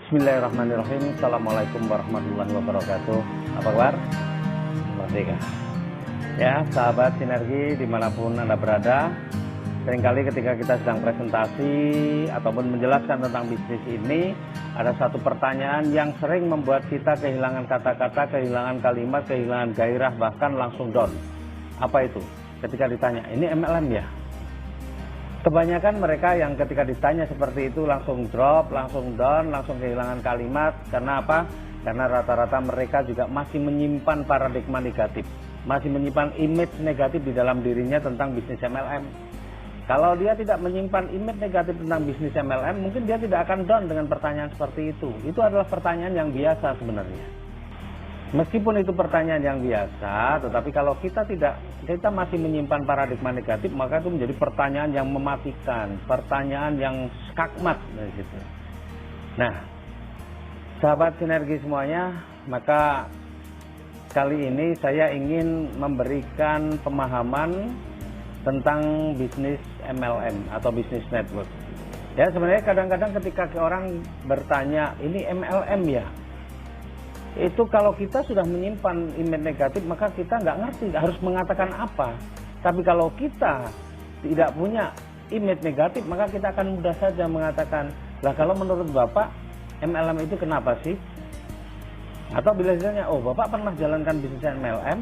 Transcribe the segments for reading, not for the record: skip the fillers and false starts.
Bismillahirrahmanirrahim. Assalamualaikum warahmatullahi wabarakatuh. Apa kabar? Merdeka. Ya, sahabat sinergi dimanapun Anda berada, seringkali ketika kita sedang presentasi ataupun menjelaskan tentang bisnis ini, ada satu pertanyaan yang sering membuat kita kehilangan kata-kata, kehilangan kalimat, kehilangan gairah, bahkan langsung down. Apa itu? Ketika ditanya, ini MLM ya? Kebanyakan mereka yang ketika ditanya seperti itu langsung drop, langsung down, langsung kehilangan kalimat. Karena apa? Karena rata-rata mereka juga masih menyimpan paradigma negatif, masih menyimpan image negatif di dalam dirinya tentang bisnis MLM. Kalau dia tidak menyimpan image negatif tentang bisnis MLM, mungkin dia tidak akan down dengan pertanyaan seperti itu. Itu adalah pertanyaan yang biasa sebenarnya. Meskipun itu pertanyaan yang biasa, tetapi kalau kita masih menyimpan paradigma negatif, maka itu menjadi pertanyaan yang mematikan, pertanyaan yang skakmat dari situ. Nah, sahabat sinergi semuanya, maka kali ini saya ingin memberikan pemahaman tentang bisnis MLM atau bisnis network. Ya, sebenarnya kadang-kadang ketika orang bertanya, ini MLM ya? Itu kalau kita sudah menyimpan image negatif, maka kita nggak ngerti harus mengatakan apa. Tapi kalau kita tidak punya image negatif, maka kita akan mudah saja mengatakan, lah kalau menurut Bapak MLM itu kenapa sih? Atau bila ditanya, oh Bapak pernah jalankan bisnis MLM?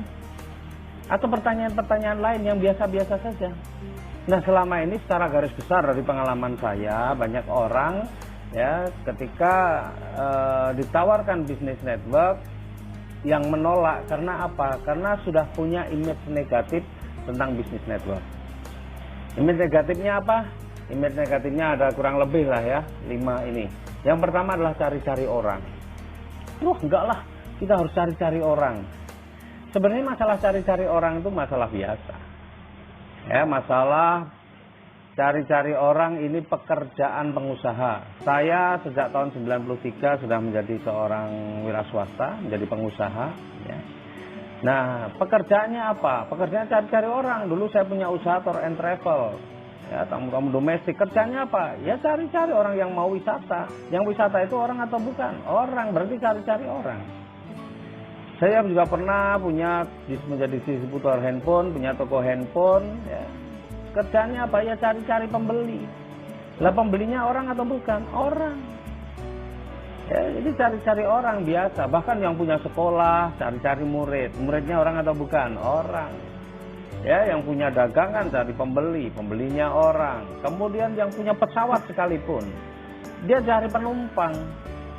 Atau pertanyaan-pertanyaan lain yang biasa-biasa saja. Nah, selama ini secara garis besar dari pengalaman saya, banyak orang ya ketika ditawarkan bisnis network yang menolak. Karena apa? Karena sudah punya image negatif tentang bisnis network. Image negatifnya apa? Image negatifnya ada kurang lebih lah ya, 5 ini. Yang pertama adalah cari-cari orang. Enggak lah, kita harus cari-cari orang. Sebenarnya masalah cari-cari orang itu masalah biasa ya, masalah cari-cari orang ini pekerjaan pengusaha. Saya sejak tahun 93 sudah menjadi seorang wira swasta, menjadi pengusaha. Ya. Nah, pekerjaannya apa? Pekerjaannya cari-cari orang. Dulu saya punya usaha tour and travel, ya, tamu-tamu domestik. Kerjanya apa? Ya cari-cari orang yang mau wisata. Yang wisata itu orang atau bukan? Orang, berarti cari-cari orang. Saya juga pernah menjadi distributor handphone, punya toko handphone. Ya. Kerjanya apa? Ya cari-cari pembeli. Lah pembelinya orang atau bukan? Orang. Ya, jadi cari-cari orang biasa. Bahkan yang punya sekolah, cari-cari murid. Muridnya orang atau bukan? Orang. Ya, yang punya dagangan cari pembeli. Pembelinya orang. Kemudian yang punya pesawat sekalipun, dia cari penumpang.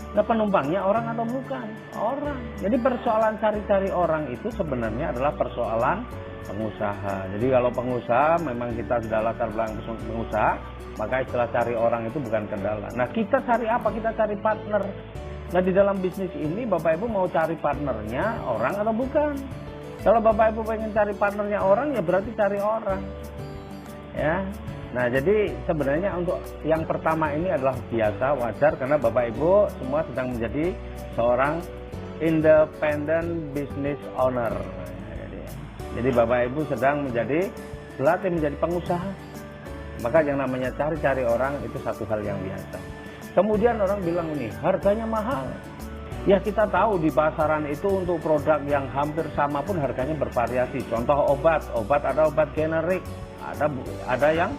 Nah, penumpangnya orang atau bukan? Orang. Jadi persoalan cari-cari orang itu sebenarnya adalah persoalan pengusaha. Jadi kalau pengusaha memang kita sudah latar belakang pengusaha, maka istilah cari orang itu bukan kendala. Nah, kita cari apa? Kita cari partner. Nah, di dalam bisnis ini Bapak Ibu mau cari partnernya orang atau bukan? Kalau Bapak Ibu pengen cari partnernya orang, ya berarti cari orang. Ya. Nah, jadi sebenarnya untuk yang pertama ini adalah biasa, wajar, karena Bapak Ibu semua sedang menjadi seorang independent business owner. Jadi Bapak Ibu sedang berlatih menjadi pengusaha. Maka yang namanya cari-cari orang itu satu hal yang biasa. Kemudian orang bilang ini, harganya mahal. Ya kita tahu di pasaran itu untuk produk yang hampir sama pun harganya bervariasi. Contoh obat ada obat generik, ada yang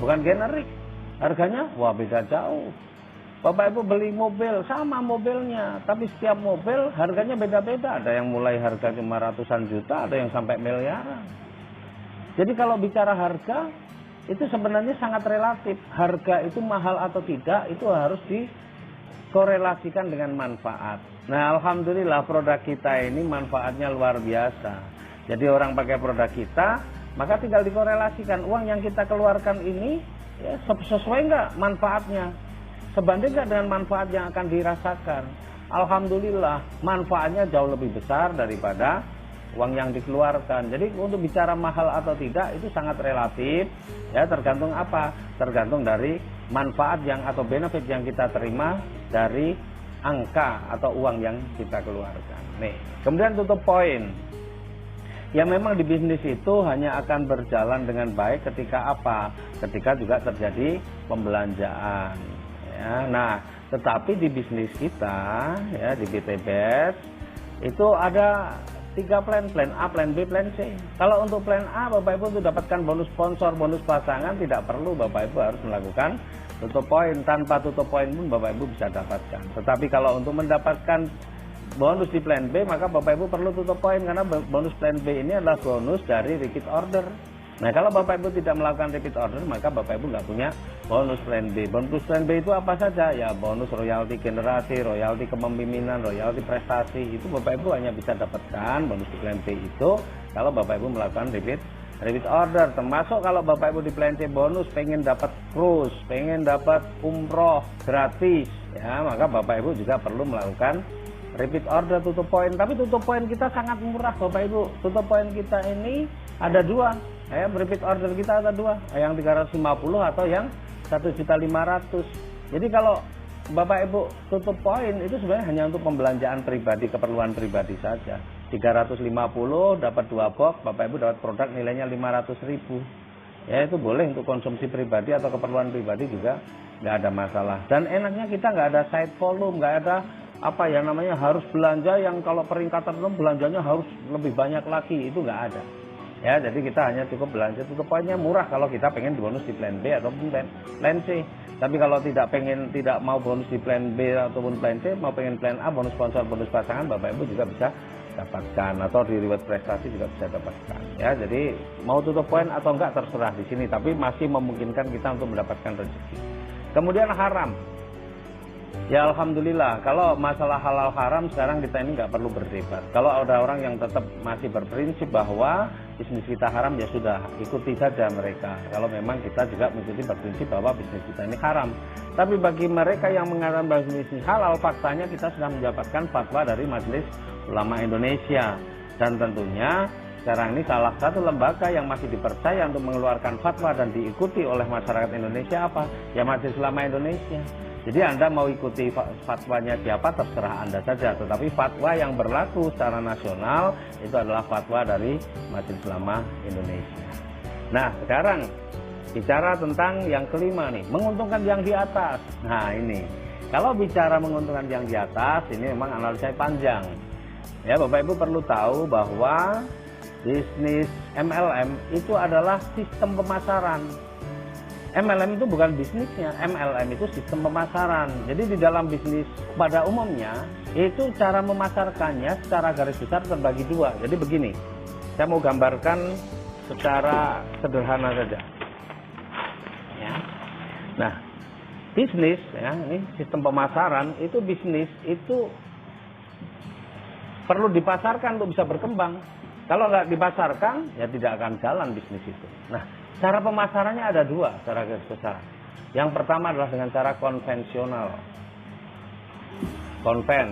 bukan generik. Harganya wah beda jauh. Bapak Ibu beli mobil, sama mobilnya, tapi setiap mobil harganya beda-beda. Ada yang mulai harga 500-an juta, ada yang sampai miliaran. Jadi kalau bicara harga, itu sebenarnya sangat relatif. Harga itu mahal atau tidak, itu harus dikorelasikan dengan manfaat. Nah, alhamdulillah produk kita ini manfaatnya luar biasa. Jadi orang pakai produk kita, maka tinggal dikorelasikan. Uang yang kita keluarkan ini, ya, sesuai nggak manfaatnya? Sebanding nggak dengan manfaat yang akan dirasakan? Alhamdulillah manfaatnya jauh lebih besar daripada uang yang dikeluarkan. Jadi untuk bicara mahal atau tidak itu sangat relatif, ya tergantung apa? Tergantung dari manfaat yang atau benefit yang kita terima dari angka atau uang yang kita keluarkan. Nih, kemudian tutup poin. Ya memang di bisnis itu hanya akan berjalan dengan baik ketika apa? Ketika juga terjadi pembelanjaan. Ya, nah Tetapi di bisnis kita, ya di BTBS, itu ada 3 plan A, plan B, plan C. Kalau untuk plan A, Bapak Ibu untuk dapatkan bonus sponsor, bonus pasangan, tidak perlu Bapak Ibu harus melakukan tutup poin. Tanpa tutup poin pun Bapak Ibu bisa dapatkan. Tetapi kalau untuk mendapatkan bonus di plan B, maka Bapak Ibu perlu tutup poin, karena bonus plan B ini adalah bonus dari repeat order. Nah, kalau Bapak Ibu tidak melakukan repeat order, maka Bapak Ibu nggak punya bonus plan B. Bonus plan B itu apa saja? Ya, bonus royalti generasi, royalti kepemimpinan, royalti prestasi. Itu Bapak Ibu hanya bisa dapatkan bonus di plan B itu kalau Bapak Ibu melakukan repeat order. Termasuk kalau Bapak Ibu di plan C bonus pengen dapat cruise, pengen dapat umroh gratis, ya, maka Bapak Ibu juga perlu melakukan repeat order tutup poin. Tapi tutup poin kita sangat murah Bapak Ibu. Tutup poin kita ini ada 2. Ya, repeat order kita ada 2, yang 350 atau yang 1.500.000. Jadi kalau Bapak Ibu tutup poin itu sebenarnya hanya untuk pembelanjaan pribadi, keperluan pribadi saja. 350 dapat 2 box, Bapak Ibu dapat produk nilainya 500.000. Ya, itu boleh untuk konsumsi pribadi atau keperluan pribadi juga nggak ada masalah. Dan enaknya kita nggak ada side volume, nggak ada apa yang namanya harus belanja yang kalau peringkat tertentu belanjanya harus lebih banyak lagi, itu nggak ada. Ya, jadi kita hanya cukup belanja tutup poinnya murah kalau kita pengen bonus di plan B ataupun plan C. Tapi kalau tidak mau bonus di plan B ataupun plan C, mau pengen plan A, bonus sponsor, bonus pasangan, Bapak Ibu juga bisa dapatkan, atau di reward prestasi juga bisa dapatkan. Ya, jadi mau tutup poin atau enggak terserah di sini, tapi masih memungkinkan kita untuk mendapatkan rezeki. Kemudian haram. Ya, alhamdulillah, kalau masalah halal haram sekarang kita ini nggak perlu berdebat. Kalau ada orang yang tetap masih berprinsip bahwa bisnis kita haram, ya sudah, ikuti saja mereka. Kalau memang kita juga mengikuti berprinsip bahwa bisnis kita ini haram. Tapi bagi mereka yang mengatakan bahwa bisnis halal, faktanya kita sudah mendapatkan fatwa dari Majelis Ulama Indonesia. Dan tentunya sekarang ini salah satu lembaga yang masih dipercaya untuk mengeluarkan fatwa dan diikuti oleh masyarakat Indonesia apa? Ya, Majelis Ulama Indonesia. Jadi Anda mau ikuti fatwanya siapa terserah Anda saja, tetapi fatwa yang berlaku secara nasional itu adalah fatwa dari Majelis Ulama Indonesia. Nah, sekarang bicara tentang yang kelima nih, menguntungkan yang di atas. Nah, ini kalau bicara menguntungkan yang di atas, ini memang analisanya panjang. Ya, Bapak Ibu perlu tahu bahwa bisnis MLM itu adalah sistem pemasaran. MLM itu bukan bisnisnya, MLM itu sistem pemasaran. Jadi di dalam bisnis pada umumnya, itu cara memasarkannya secara garis besar terbagi 2. Jadi begini, saya mau gambarkan secara sederhana saja. Ya. Nah, bisnis, ya, ini sistem pemasaran, itu bisnis itu perlu dipasarkan untuk bisa berkembang. Kalau nggak dipasarkan, ya tidak akan jalan bisnis itu. Nah, cara pemasarannya ada 2 secara garis besar. Yang pertama adalah dengan cara konvensional.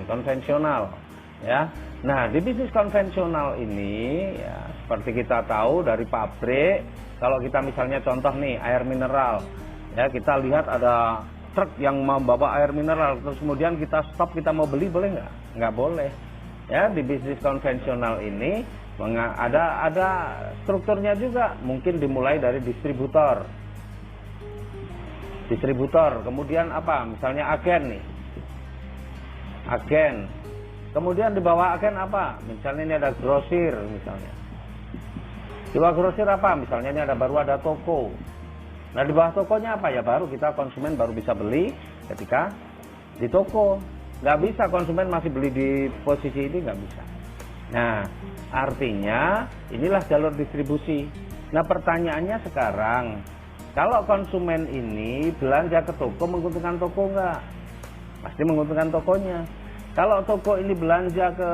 Konvensional, ya. Nah, di bisnis konvensional ini, ya, seperti kita tahu dari pabrik, kalau kita misalnya contoh nih air mineral, ya, kita lihat ada truk yang membawa air mineral, terus kemudian kita stop, kita mau beli, boleh nggak? Nggak boleh. Ya, di bisnis konvensional ini ada strukturnya juga, mungkin dimulai dari distributor, kemudian apa, misalnya agen nih, kemudian di bawah agen apa, misalnya ini ada grosir, misalnya di bawah grosir apa, misalnya ini baru ada toko. Nah, di bawah tokonya apa, ya baru kita konsumen baru bisa beli ketika di toko. Nggak bisa konsumen masih beli di posisi ini, nggak bisa. Nah, artinya inilah jalur distribusi. Nah, pertanyaannya sekarang, kalau konsumen ini belanja ke toko, menguntungkan toko nggak? Pasti menguntungkan tokonya. Kalau toko ini belanja ke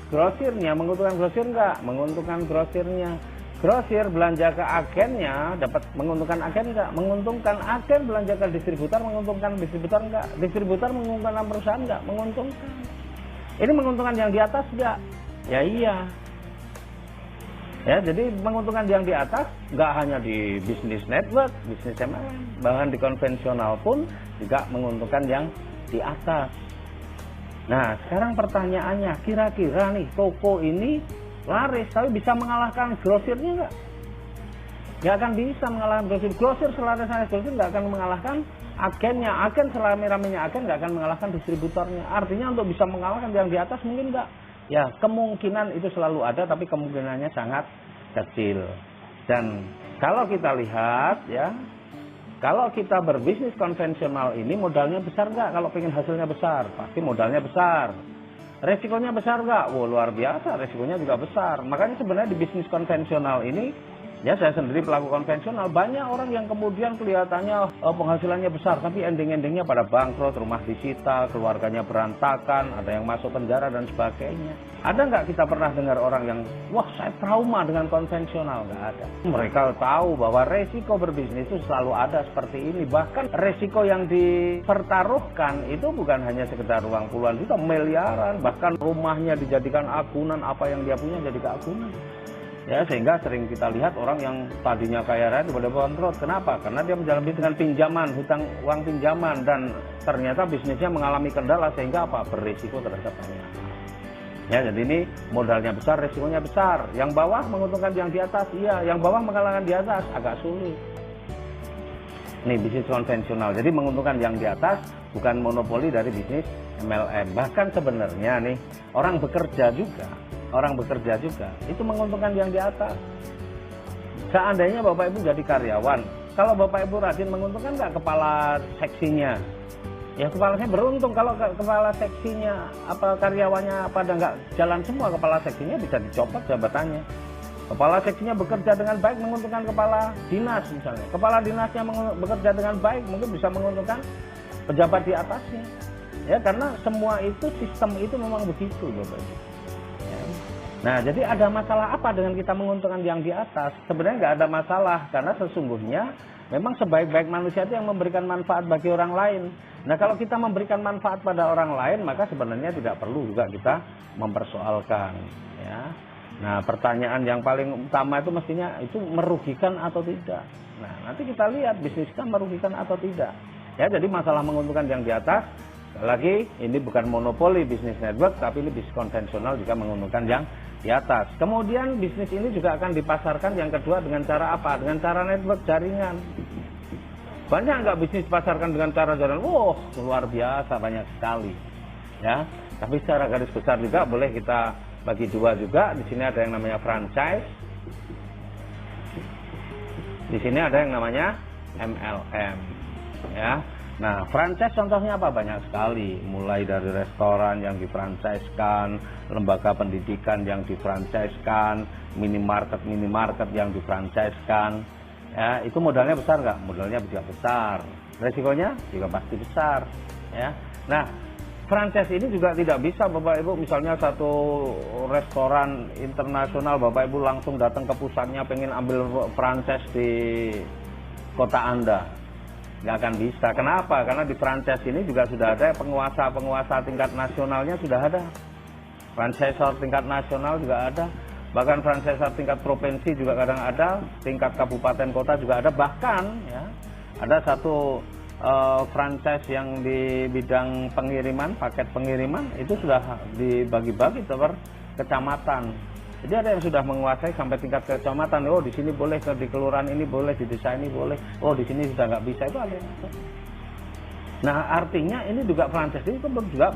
grosirnya, menguntungkan grosir nggak? Menguntungkan grosirnya. Grosir belanja ke agennya, dapat menguntungkan agen nggak? Menguntungkan. Agen belanja ke distributor, menguntungkan distributor nggak? Distributor menguntungkan perusahaan nggak? Menguntungkan. Ini menguntungkan yang di atas nggak? Ya iya. Ya, jadi menguntungkan yang di atas nggak hanya di bisnis network, bisnis MLM, bahkan di konvensional pun juga menguntungkan yang di atas. Nah, sekarang pertanyaannya, kira-kira nih toko ini laris tapi bisa mengalahkan grosirnya nggak? nggak akan bisa mengalahkan grosir. Grosir selaras grosir nggak akan mengalahkan agennya. Agen selame-ramenya agen nggak akan mengalahkan distributornya. Artinya untuk bisa mengalahkan yang di atas mungkin nggak. Ya kemungkinan itu selalu ada, tapi kemungkinannya sangat kecil. Dan kalau kita lihat ya, kalau kita berbisnis konvensional ini modalnya besar nggak? Kalau pengen hasilnya besar, pasti modalnya besar. Resikonya besar nggak? Wow, luar biasa, resikonya juga besar. Makanya sebenarnya di bisnis konvensional ini, ya saya sendiri pelaku konvensional, banyak orang yang kemudian kelihatannya penghasilannya besar, tapi ending-endingnya pada bangkrut, rumah disita, keluarganya berantakan, ada yang masuk penjara dan sebagainya. Ada nggak kita pernah dengar orang yang, wah saya trauma dengan konvensional? Nggak ada. Mereka tahu bahwa resiko berbisnis itu selalu ada seperti ini. Bahkan resiko yang dipertaruhkan itu bukan hanya sekedar uang puluhan juta, miliaran. Bahkan rumahnya dijadikan agunan, apa yang dia punya jadi keagunan. Ya, sehingga sering kita lihat orang yang tadinya kaya raya tiba-tiba bangkrut. Kenapa? Karena dia menjalani dengan pinjaman, hutang uang pinjaman, dan ternyata bisnisnya mengalami kendala sehingga apa? Berisiko terhadap banyak. Ya, jadi ini modalnya besar, risikonya besar. Yang bawah menguntungkan yang di atas, iya. Yang bawah mengalahkan di atas, agak sulit. Ini bisnis konvensional. Jadi menguntungkan yang di atas bukan monopoli dari bisnis MLM. Bahkan sebenarnya nih orang bekerja juga itu menguntungkan yang di atas. Seandainya Bapak Ibu jadi karyawan, kalau Bapak Ibu rajin, menguntungkan nggak kepala seksinya? Ya kepalanya beruntung. Kalau kepala seksinya apa karyawannya pada nggak jalan semua, kepala seksinya bisa dicopot jabatannya. Kepala seksinya bekerja dengan baik, menguntungkan kepala dinas misalnya. Kepala dinasnya bekerja dengan baik, mungkin bisa menguntungkan pejabat di atasnya. Ya karena semua itu, sistem itu memang begitu Bapak Ibu. Ya. Nah jadi ada masalah apa dengan kita menguntungkan yang di atas? Sebenarnya nggak ada masalah, karena sesungguhnya memang sebaik-baik manusia itu yang memberikan manfaat bagi orang lain. Nah kalau kita memberikan manfaat pada orang lain, maka sebenarnya tidak perlu juga kita mempersoalkan. Ya. Nah pertanyaan yang paling utama itu mestinya itu merugikan atau tidak. Nah nanti kita lihat bisnis kita merugikan atau tidak. Ya jadi masalah menguntungkan yang di atas, lagi ini bukan monopoli bisnis network, tapi ini bisnis konvensional juga menguntungkan yang di atas. Kemudian bisnis ini juga akan dipasarkan yang kedua dengan cara apa? Dengan cara network jaringan. Banyak nggak bisnis dipasarkan dengan cara jaringan? Wah, luar biasa, banyak sekali. Ya, tapi secara garis besar juga boleh kita bagi dua juga. Di sini ada yang namanya franchise. Di sini ada yang namanya MLM. Ya. Nah, franchise contohnya apa? Banyak sekali. Mulai dari restoran yang difranchise-kan, lembaga pendidikan yang difranchise-kan, minimarket yang difranchise-kan. Ya, itu modalnya besar nggak? Modalnya juga besar. Resikonya juga pasti besar. Ya. Nah, franchise ini juga tidak bisa Bapak Ibu, misalnya satu restoran internasional, Bapak Ibu langsung datang ke pusatnya pengen ambil franchise di kota Anda. Nggak akan bisa. Kenapa? Karena di franchise ini juga sudah ada penguasa tingkat nasionalnya, sudah ada. Franchisor tingkat nasional juga ada. Bahkan franchisor tingkat provinsi juga kadang ada, tingkat kabupaten kota juga ada. Bahkan ya, ada satu franchise yang di bidang pengiriman, paket pengiriman, itu sudah dibagi-bagi per kecamatan. Jadi ada yang sudah menguasai sampai tingkat kecamatan. Oh di sini boleh, di kelurahan ini boleh, di desa ini boleh. Oh di sini sudah nggak bisa, itu ada yang ada. Nah artinya ini juga franchise itu juga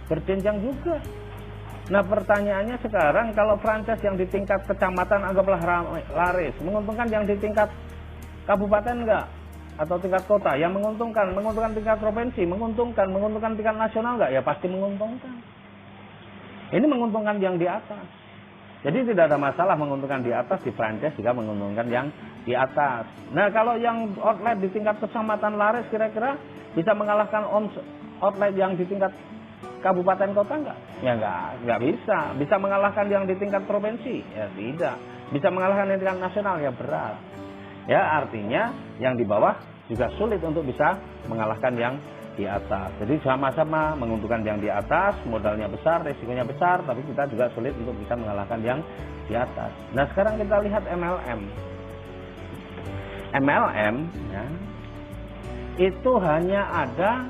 berjenjang juga. Nah pertanyaannya sekarang, kalau franchise yang di tingkat kecamatan anggaplah laris, menguntungkan yang di tingkat kabupaten enggak? Atau tingkat kota? Yang menguntungkan tingkat provinsi, menguntungkan tingkat nasional enggak? Ya pasti menguntungkan. Ini menguntungkan yang di atas. Jadi tidak ada masalah menguntungkan di atas, di franchise juga menguntungkan yang di atas. Nah kalau yang outlet di tingkat kecamatan laris kira-kira bisa mengalahkan outlet yang di tingkat kabupaten kota enggak? Ya enggak bisa. Bisa mengalahkan yang di tingkat provinsi? Ya tidak. Bisa mengalahkan yang di tingkat nasional? Ya berat. Ya artinya yang di bawah juga sulit untuk bisa mengalahkan yang di atas. Jadi sama-sama menguntungkan yang di atas, modalnya besar, risikonya besar, tapi kita juga sulit untuk bisa mengalahkan yang di atas. Nah sekarang kita lihat MLM. MLM ya, itu hanya ada,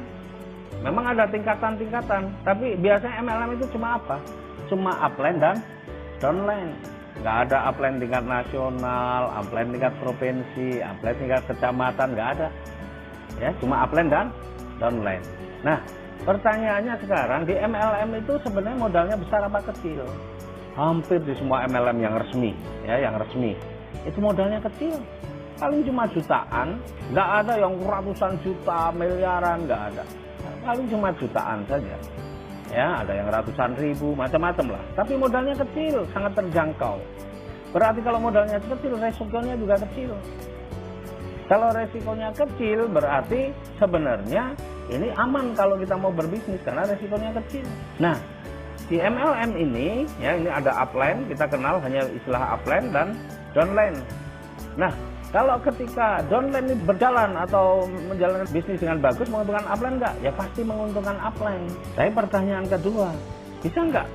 memang ada tingkatan-tingkatan, tapi biasanya MLM itu cuma apa? Cuma upline dan downline. nggak ada upline tingkat nasional, upline tingkat provinsi, upline tingkat kecamatan, nggak ada. Ya, cuma upline dan downline. Nah, pertanyaannya sekarang di MLM itu sebenarnya modalnya besar apa kecil? Hampir di semua MLM yang resmi, ya, yang resmi itu modalnya kecil, paling cuma jutaan, nggak ada yang ratusan juta, miliaran, nggak ada, paling cuma jutaan saja. Ya, ada yang ratusan ribu, macam-macam lah. Tapi modalnya kecil, sangat terjangkau. Berarti kalau modalnya kecil, resikonya juga kecil. Kalau resikonya kecil, berarti sebenarnya ini aman kalau kita mau berbisnis karena resikonya kecil. Nah, di MLM ini, ya, ini ada upline, kita kenal hanya istilah upline dan downline. Nah, kalau ketika downline ini berjalan atau menjalankan bisnis dengan bagus, menguntungkan upline nggak? Ya pasti menguntungkan upline. Tapi pertanyaan kedua, bisa nggak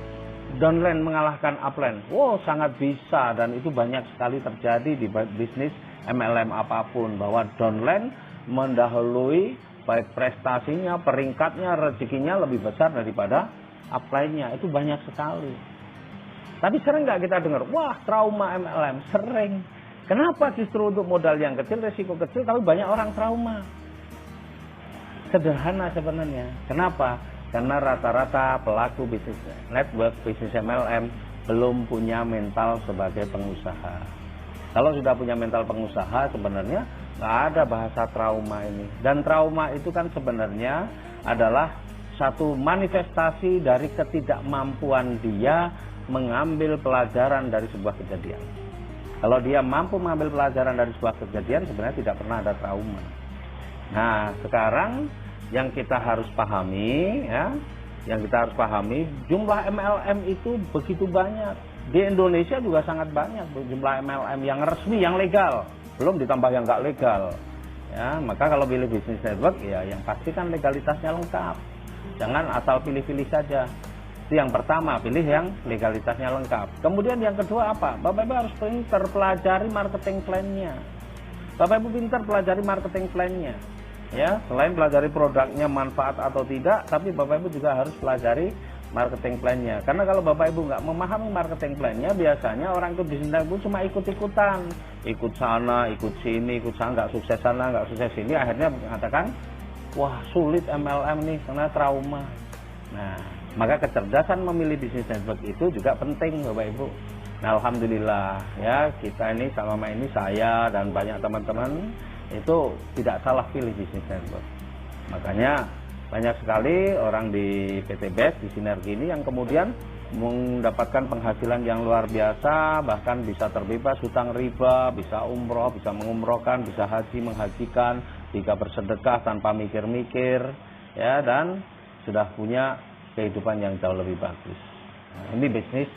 downline mengalahkan upline? Wow, sangat bisa, dan itu banyak sekali terjadi di bisnis MLM apapun, bahwa downline mendahului baik prestasinya, peringkatnya, rezekinya lebih besar daripada upline-nya. Itu banyak sekali. Tapi sering nggak kita dengar, wah trauma MLM? Sering. Kenapa justru untuk modal yang kecil, resiko kecil, tapi banyak orang trauma? Sederhana sebenarnya. Kenapa? Karena rata-rata pelaku bisnis network, bisnis MLM belum punya mental sebagai pengusaha. Kalau sudah punya mental pengusaha, sebenarnya nggak ada bahasa trauma ini. Dan trauma itu kan sebenarnya adalah satu manifestasi dari ketidakmampuan dia mengambil pelajaran dari sebuah kejadian. Kalau dia mampu mengambil pelajaran dari sebuah kejadian, sebenarnya tidak pernah ada trauma. Nah, sekarang yang kita harus pahami, ya, yang kita harus pahami, jumlah MLM itu begitu banyak. Di Indonesia juga sangat banyak jumlah MLM yang resmi, yang legal, belum ditambah yang nggak legal. Ya, maka kalau pilih bisnis network, ya yang pasti kan legalitasnya lengkap. Jangan asal pilih-pilih saja. Itu yang pertama, pilih yang legalitasnya lengkap. Kemudian yang kedua apa? Bapak Ibu harus pintar pelajari marketing plan-nya. Bapak Ibu pintar pelajari marketing plan-nya. Ya, selain pelajari produknya manfaat atau tidak, tapi Bapak Ibu juga harus pelajari marketing plan-nya. Karena kalau Bapak Ibu nggak memahami marketing plan-nya, biasanya orang ikut bisnis network cuma ikut-ikutan. Ikut sana, ikut sini, ikut sana, nggak sukses sana, nggak sukses sini. Akhirnya mengatakan, wah sulit MLM nih karena trauma. Nah, maka kecerdasan memilih bisnis network itu juga penting Bapak Ibu. Nah, alhamdulillah ya, kita ini selama ini, saya dan banyak teman-teman itu tidak salah pilih bisnis network. Makanya banyak sekali orang di PT BEST, di Sinergi ini yang kemudian mendapatkan penghasilan yang luar biasa, bahkan bisa terbebas hutang riba, bisa umroh, bisa mengumrohkan, bisa haji, menghajikan, bisa bersedekah tanpa mikir-mikir, ya, dan sudah punya kehidupan yang jauh lebih bagus. Nah, ini bisnis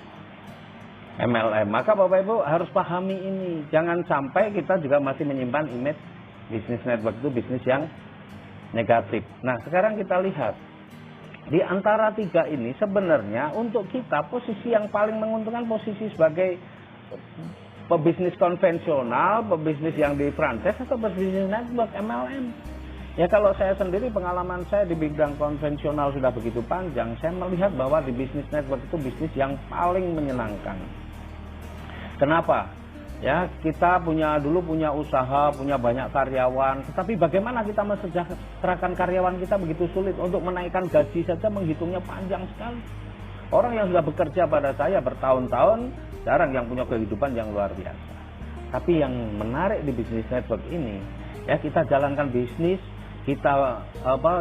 MLM. Maka Bapak Ibu harus pahami ini. Jangan sampai kita juga masih menyimpan image bisnis network itu bisnis yang negatif. Nah, sekarang kita lihat di antara tiga ini sebenarnya untuk kita posisi yang paling menguntungkan posisi sebagai pebisnis konvensional, pebisnis yang di franchise, atau berbisnis network MLM. Ya, kalau saya sendiri, pengalaman saya di bidang konvensional sudah begitu panjang, saya melihat bahwa di bisnis network itu bisnis yang paling menyenangkan. Kenapa? Ya, kita dulu punya usaha, punya banyak karyawan, tetapi bagaimana kita mensejahterakan karyawan kita begitu sulit. Untuk menaikkan gaji saja menghitungnya panjang sekali. Orang yang sudah bekerja pada saya bertahun-tahun, jarang yang punya kehidupan yang luar biasa. Tapi yang menarik di bisnis network ini, ya, kita jalankan bisnis kita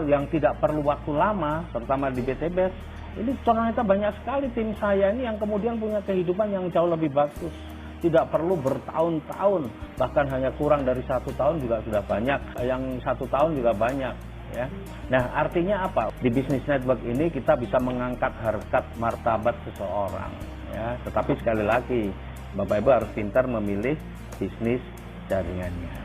yang tidak perlu waktu lama, terutama di PT BEST. Ini ternyata banyak sekali tim saya ini yang kemudian punya kehidupan yang jauh lebih bagus. Tidak perlu bertahun-tahun, bahkan hanya kurang dari 1 tahun juga sudah banyak. Yang 1 tahun juga banyak. Ya. Nah, artinya apa? Di bisnis network ini kita bisa mengangkat harkat martabat seseorang. Ya. Tetapi sekali lagi, Bapak Ibu harus pintar memilih bisnis jaringannya.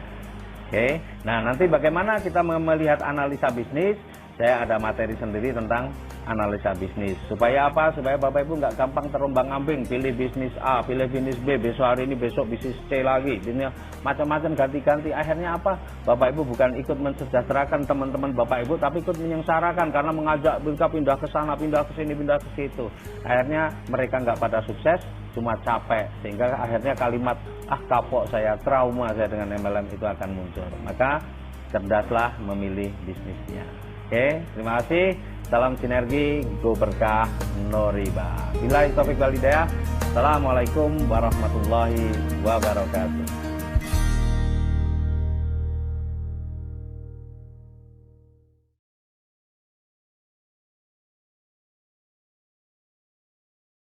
Oke, nah nanti bagaimana kita melihat analisa bisnis? Saya ada materi sendiri tentang analisa bisnis. Supaya apa? Supaya Bapak Ibu nggak gampang terombang-ambing, pilih bisnis A, pilih bisnis B, besok hari ini, besok bisnis C lagi. Ini macam-macam ganti-ganti. Akhirnya apa? Bapak Ibu bukan ikut mensejahterakan teman-teman Bapak Ibu, tapi ikut menyengsarakan karena mengajak mereka pindah ke sana, pindah ke sini, pindah ke situ. Akhirnya mereka nggak pada sukses, cuma capek, sehingga akhirnya kalimat kapok saya, trauma saya dengan MLM itu akan muncul. Maka cerdaslah memilih bisnisnya. Oke, terima kasih. Salam sinergi, go berkah, no riba. Billahi taufiq wal hidayah. Assalamualaikum warahmatullahi wabarakatuh.